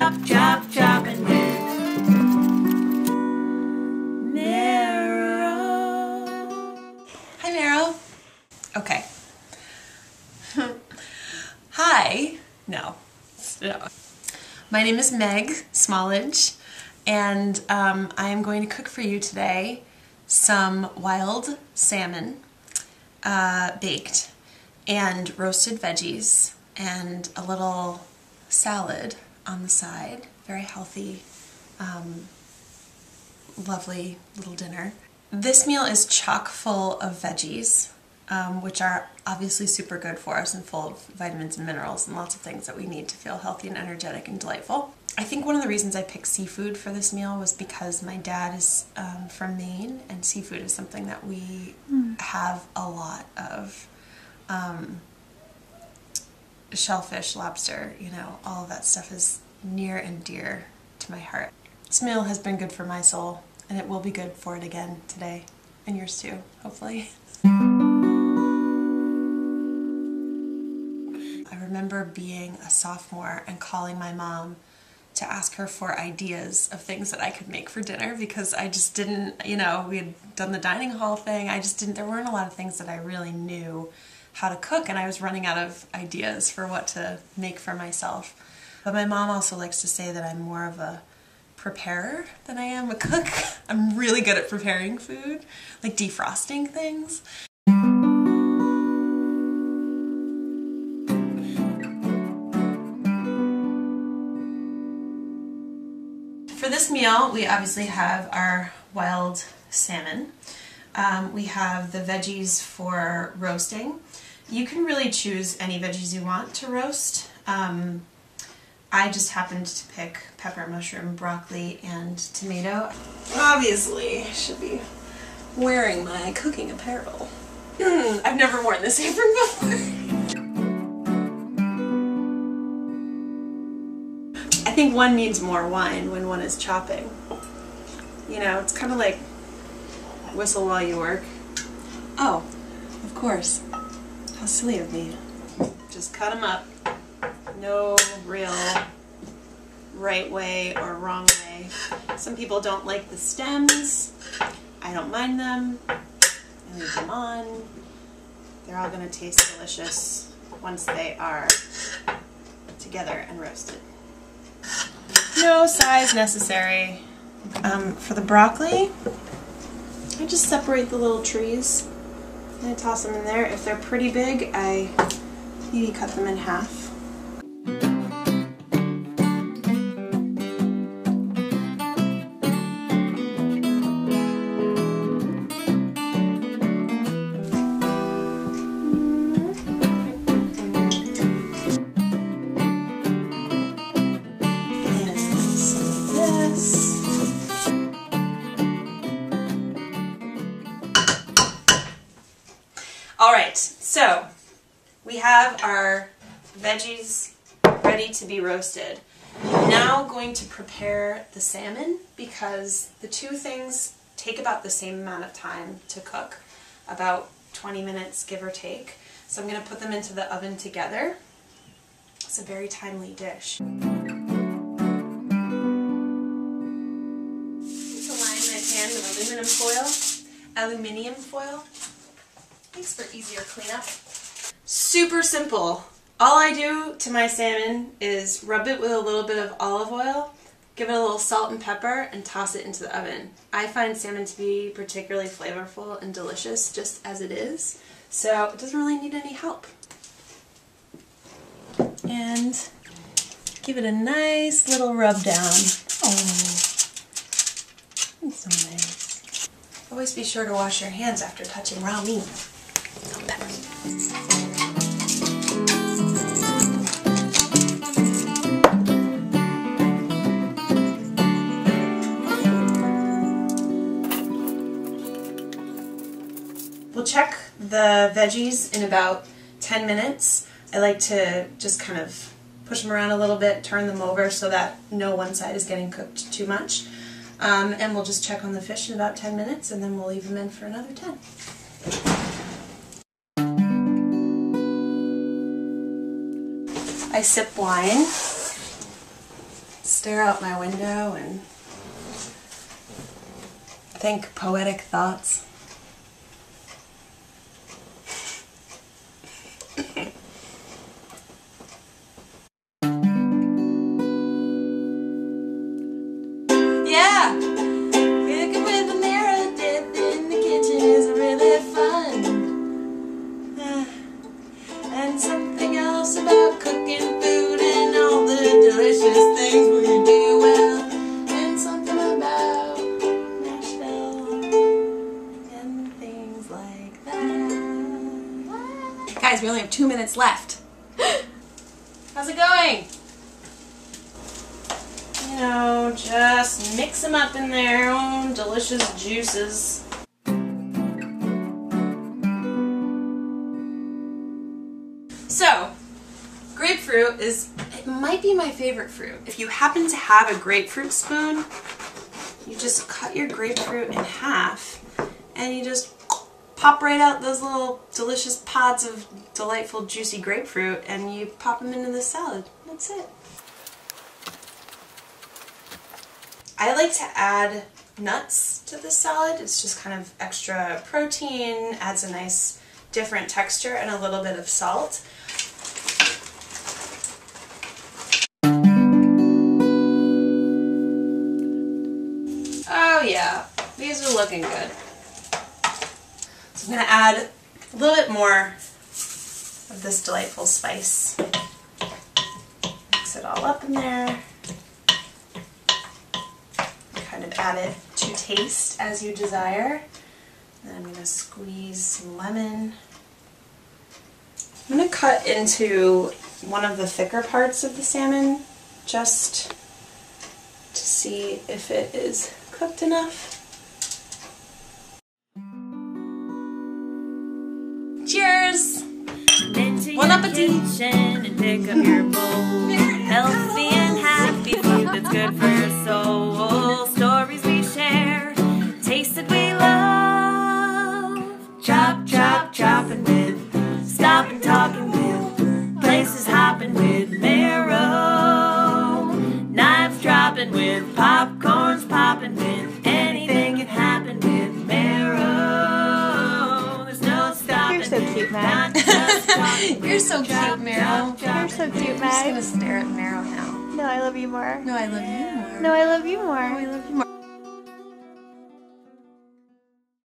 chop, chop, and with Mero. Hi, Mero. Okay. Hi. No. My name is Meg Smallage, and I am going to cook for you today some wild salmon, baked, and roasted veggies, and a little salad on the side. Very healthy, lovely little dinner. This meal is chock full of veggies, which are obviously super good for us and full of vitamins and minerals and lots of things that we need to feel healthy and energetic and delightful. I think one of the reasons I picked seafood for this meal was because my dad is from Maine, and seafood is something that we have a lot of. Shellfish, lobster, you know, all of that stuff is near and dear to my heart. This meal has been good for my soul, and it will be good for it again today, and yours too, hopefully. I remember being a sophomore and calling my mom to ask her for ideas of things that I could make for dinner, because I just didn't, you know, we had done the dining hall thing, there weren't a lot of things that I really knew how to cook, and I was running out of ideas for what to make for myself. But my mom also likes to say that I'm more of a preparer than I am a cook. I'm really good at preparing food, like defrosting things. For this meal, we obviously have our wild salmon. We have the veggies for roasting. You can really choose any veggies you want to roast. I just happened to pick pepper, mushroom, broccoli, and tomato. Obviously, I should be wearing my cooking apparel. I've never worn this apron before. I think one needs more wine when one is chopping. You know, it's kind of like whistle while you work. Oh, of course. How silly of me. Just cut them up. No real right way or wrong way. Some people don't like the stems. I don't mind them. I leave them on. They're all going to taste delicious once they are together and roasted. No size necessary. For the broccoli, I just separate the little trees and I toss them in there. If they're pretty big, I maybe cut them in half. Alright, so we have our veggies ready to be roasted. I'm now going to prepare the salmon, because the two things take about the same amount of time to cook, about 20 minutes give or take. So I'm going to put them into the oven together. It's a very timely dish. To line my pan with aluminum foil. Makes for easier cleanup. Super simple. All I do to my salmon is rub it with a little bit of olive oil, give it a little salt and pepper, and toss it into the oven. I find salmon to be particularly flavorful and delicious just as it is, so it doesn't really need any help. And give it a nice little rub down. Oh, it's so nice. Always be sure to wash your hands after touching raw meat. We'll check the veggies in about 10 minutes. I like to just kind of push them around a little bit, turn them over so that no one side is getting cooked too much. And we'll just check on the fish in about 10 minutes, and then we'll leave them in for another 10. I sip wine. It's stare out my window and think poetic thoughts. Yeah! Cooking with a Mero dip in the kitchen is really fun. And something else about cooking food and all the delicious things we do well. And something about Nashville and things like that. Guys, we only have 2 minutes left. How's it going? You know, just mix them up in their own delicious juices. So, grapefruit it might be my favorite fruit. If you happen to have a grapefruit spoon, you just cut your grapefruit in half and you just pop right out those little delicious pods of delightful juicy grapefruit and you pop them into the salad. That's it. I like to add nuts to the salad. It's just kind of extra protein, adds a nice different texture, and a little bit of salt. Oh yeah, these are looking good. So I'm going to add a little bit more of this delightful spice. Mix it all up in there. Kind of add it to taste as you desire. Then I'm going to squeeze some lemon. I'm going to cut into one of the thicker parts of the salmon just to see if it is cooked enough. Cheers! Bon appetit! And pick up your bowl. Healthy and happy food that's good for your soul. Stories we share, tastes that we love. Chop, chop, chopping with, stop and talking with, places hopping with Mero. Knives dropping with, popcorn's popping with, anything can happen with Mero. There's no stopping. You're so cute, Matt. You're so cute, Mero. You're so cute, I'm just Matt. gonna stare at Mero now. No, I love you more. No, I love you more. No, I love you more. I love you more.